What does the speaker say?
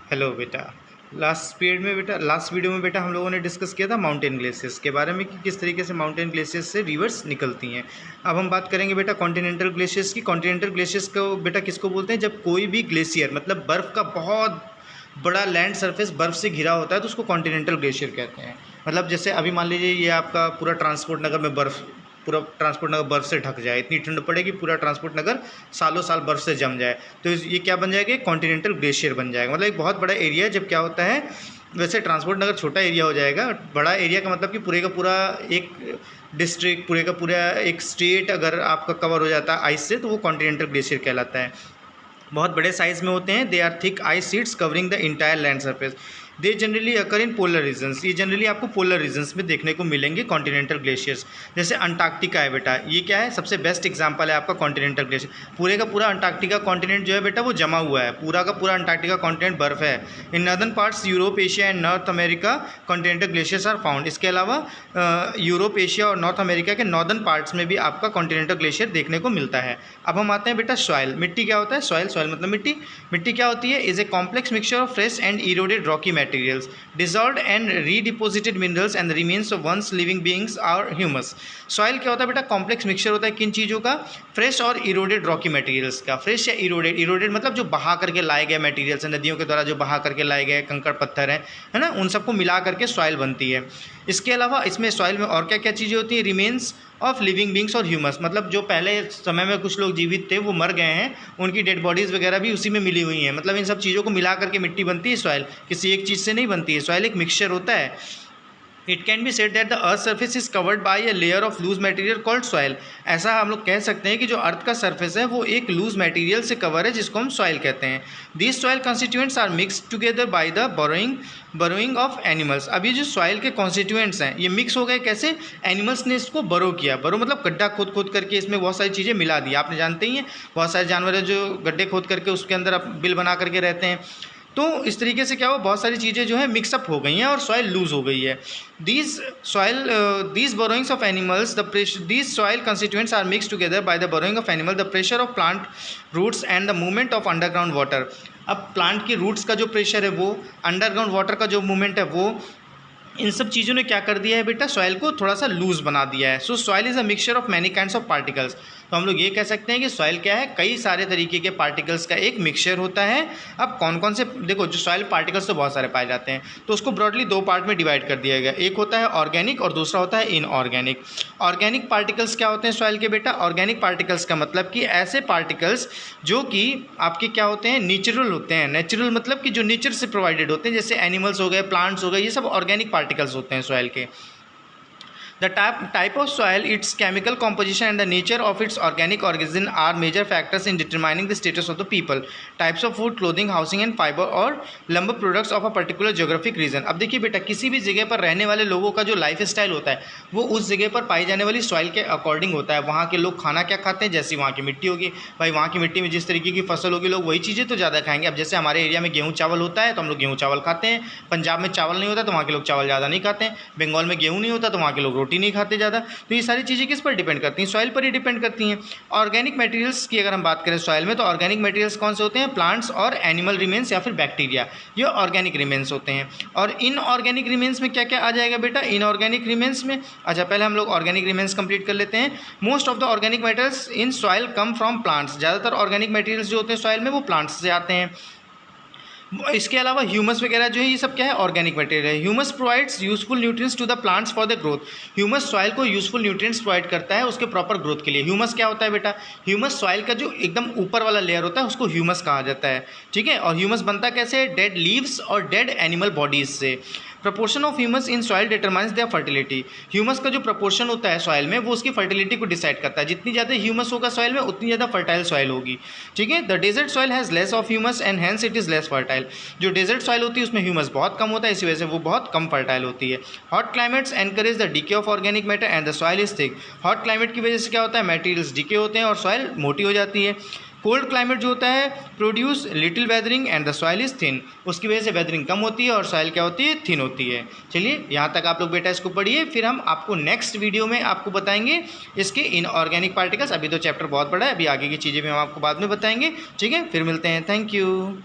Hello बेटा। Last video में बेटा हम लोगों ने डिस्कस किया था माउंटेन ग्लेशियर्स के बारे में कि किस तरीके से माउंटेन ग्लेशियर्स से रिवर्स निकलती हैं। अब हम बात करेंगे बेटा कॉन्टिनेंटल ग्लेशियर्स की। कॉन्टिनेंटल ग्लेशियर्स को बेटा किसको बोलते हैं? जब कोई भी ग्लेशियर मतलब बर्फ़ का बहुत बड़ा लैंड सरफेस बर्फ़ से घिरा होता है तो उसको कॉन्टिनेंटल ग्लेशियर कहते हैं। मतलब जैसे अभी मान लीजिए ये आपका पूरा ट्रांसपोर्ट नगर में बर्फ़ से ढक जाए, इतनी ठंड पड़ेगी पूरा ट्रांसपोर्ट नगर सालों साल बर्फ़ से जम जाए, तो ये क्या बन जाएगा? कॉन्टिनेंटल ग्लेशियर बन जाएगा। मतलब एक बहुत बड़ा एरिया है। जब क्या होता है, वैसे ट्रांसपोर्ट नगर छोटा एरिया हो जाएगा, बड़ा एरिया का मतलब कि पूरे का पूरा एक डिस्ट्रिक्ट, पूरे का पूरा एक स्टेट अगर आपका कवर हो जाता है आइस से, तो वो कॉन्टिनेंटल ग्लेशियर कहलाता है। बहुत बड़े साइज़ में होते हैं। They are thick ice sheets covering the entire land surface. They generally occur in polar regions. ये जनरली आपको पोलर रीजन्स में देखने को मिलेंगे कॉन्टिनेंटल ग्लेशियर्स। जैसे अंटार्कटिका है बेटा, ये क्या है? सबसे बेस्ट एग्जांपल है आपका कॉन्टिनेंटल ग्लेशियर। पूरे का पूरा अंटार्कटिका कॉन्टिनेंट जो है बेटा वो जमा हुआ है, पूरा का पूरा अंटार्कटिका कॉन्टिनेंट बर्फ है। In northern parts Europe, Asia and North America continental glaciers are found. इसके अलावा यूरोप, एशिया और नॉर्थ अमेरिका के नॉर्दर्न पार्ट्स में भी आपका कॉन्टिनेंटल ग्लेशियर देखने को मिलता है। अब हम आते हैं बेटा सॉइल। मिट्टी क्या होता है? सॉइल मतलब मिट्टी। मिट्टी क्या होती है? Is a complex mixture of fresh and eroded Rocky materials, dissolved and redeposited minerals and the remains of once living beings are humus। Soil क्या होता है बेटा? कॉम्प्लेक्स मिक्सचर होता है किन चीज़ों का? फ्रेश और इरोडेड रॉकी मटेरियल्स का। फ्रेश या इरोडेड मतलब जो बहा करके लाए गए मटेरियल्स हैं, नदियों के द्वारा जो बहा करके लाए गए कंकड़ पत्थर हैं, है ना, उन सबको मिला करके सॉइल बनती है। इसके अलावा इसमें सॉइल में और क्या क्या चीज़ें होती हैं? रिमेन्स ऑफ लिविंग बींग्स और ह्यूमस, मतलब जो पहले समय में कुछ लोग जीवित थे वो मर गए हैं, उनकी डेड बॉडीज़ वगैरह भी उसी में मिली हुई हैं। मतलब इन सब चीज़ों को मिला करके मिट्टी बनती है। सॉइल किसी एक चीज़ से नहीं बनती है, सॉइल एक मिक्सचर होता है। It can be said that the earth surface is covered by a layer of loose material called soil. ऐसा हम लोग कह सकते हैं कि जो अर्थ का सर्फेस है वो एक लूज मटेरियल से कवर है, जिसको हम सॉइल कहते हैं। These soil constituents are mixed together by the burrowing of animals. अब ये जो सॉइल के कॉन्स्टिट्यूएंट्स हैं ये मिक्स हो गए कैसे? एनिमल्स ने इसको बरो किया। बरो मतलब गड्ढा खोद खोद करके इसमें बहुत सारी चीज़ें मिला दी। आपने जानते ही हैं बहुत सारे जानवर हैं जो गड्ढे खोद करके उसके अंदर बिल बना करके रहते हैं। तो इस तरीके से क्या हुआ, बहुत सारी चीज़ें जो है मिक्सअप हो गई हैं और सॉइल लूज हो गई है। These borrowings of animals, these soil constituents are mixed together by the borrowing of animal, the pressure of plant roots and the movement of underground water। अब प्लांट की रूट्स का जो प्रेशर है वो, underground water का जो movement है वो, इन सब चीज़ों ने क्या कर दिया है बेटा? सॉइल को थोड़ा सा लूज बना दिया है। सो soil is a mixture of many kinds of particles. तो हम लोग ये कह सकते हैं कि सॉइल क्या है? कई सारे तरीके के पार्टिकल्स का एक मिक्सचर होता है। अब कौन कौन से, देखो जो सॉइल पार्टिकल्स तो बहुत सारे पाए जाते हैं, तो उसको ब्रॉडली दो पार्ट में डिवाइड कर दिया गया। एक होता है ऑर्गेनिक और दूसरा होता है इनऑर्गेनिक। ऑर्गेनिक पार्टिकल्स क्या होते हैं सॉइल के बेटा? ऑर्गेनिक पार्टिकल्स का मतलब कि ऐसे पार्टिकल्स जो कि आपके क्या होते हैं? नेचुरल होते हैं। नेचुरल मतलब कि जो नेचर से प्रोवाइडेड होते हैं, जैसे एनिमल्स हो गए, प्लांट्स हो गए, ये सब ऑर्गेनिक पार्टिकल्स होते हैं सॉइल के। The type of soil, its chemical composition and the nature of its organic origin are major factors in determining the status of the people, types of food, clothing, housing and fiber और lumber products of a particular geographic region। अब देखिए बेटा, किसी भी जगह पर रहने वाले लोगों का जो लाइफ स्टाइल होता है वो उस जगह पर पाई जाने वाली सॉइल के अकॉर्डिंग होता है। वहाँ के लोग खाना क्या खाते हैं, जैसी वहाँ की मिट्टी होगी, भाई वहाँ की मिट्टी में जिस तरीके की फसल होगी लोग वही चीज़ें तो ज़्यादा खाएंगे। अब जैसे हमारे एरिया में गेहूँ चावल होता है तो हम लोग गेहूँ चावल खाते हैं, पंजाब में चावल नहीं होता तो वहाँ के लोग चावल ज़्यादा नहीं खाते हैं, बंगाल में गेहूँ नहीं होता तो वहाँ के लोग रोटी नहीं खाते ज़्यादा। तो ये सारी चीज़ें किस पर डिपेंड करती हैं? सॉइल पर ही डिपेंड करती हैं। ऑर्गेनिक मटेरियल्स की अगर हम बात करें सॉइल में, तो ऑर्गेनिक मटेरियल्स कौन से होते हैं? प्लांट्स और एनिमल रिमेन्स या फिर बैक्टीरिया, ये ऑर्गेनिक रिमेन्स होते हैं। और इनऑर्गेनिक रिमेन्स में क्या क्या आ जाएगा बेटा? इनऑर्गेनिक रिमेन्स में, अच्छा पहले हम लोग ऑर्गेनिक रिमेन्स कंप्लीट कर लेते हैं। Most of the organic materials in soil come from plants. ज़्यादातर ऑर्गेनिक मटेरियल्स जो होते हैं सॉइल में वो प्लांट्स से आते हैं। इसके अलावा ह्यूमस वगैरह जो है ये सब क्या है? ऑर्गेनिक मटेरियल है। Humus provides useful nutrients to the plants for the growth. Humus soil को यूजफुल न्यूट्रिएंट्स प्रोवाइड करता है उसके प्रॉपर ग्रोथ के लिए। ह्यूमस क्या होता है बेटा? ह्यूमस सॉइल का जो एकदम ऊपर वाला लेयर होता है उसको ह्यूमस कहा जाता है, ठीक है। और ह्यूमस बनता कैसे? डेड लीव्स और डेड एनिमल बॉडीज से। Proportion of humus in soil determines their fertility. Humus का जो प्रपोर्शन होता है सॉइल में वो उसकी फर्टिलिटी को डिसाइड करता है। जितनी ज़्यादा ह्यूमस होगा सॉइल में उतनी ज़्यादा फर्टाइल सॉइल होगी, ठीक है। The desert soil has less of humus and hence it is less fertile. जो डेजर्ट सॉइल होती है उसमें ह्यूमस बहुत कम होता है, इसी वजह से वो बहुत कम फर्टाइल होती है। Hot climates encourage the DK of organic matter and the soil is thick. Hot climate की वजह से क्या होता है? मटेरियल्स डीके होते हैं और सॉइल मोटी हो जाती है। कोल्ड क्लाइमेट जो होता है produce little weathering and the soil is thin. उसकी वजह से वेदरिंग कम होती है और सॉइल क्या होती है? थिन होती है। चलिए यहाँ तक आप लोग बेटा इसको पढ़िए, फिर हम आपको नेक्स्ट वीडियो में आपको बताएंगे इसके इनऑर्गेनिक पार्टिकल्स। अभी तो चैप्टर बहुत बड़ा है, अभी आगे की चीज़ें भी हम आपको बाद में बताएंगे, ठीक है। फिर मिलते हैं, थैंक यू।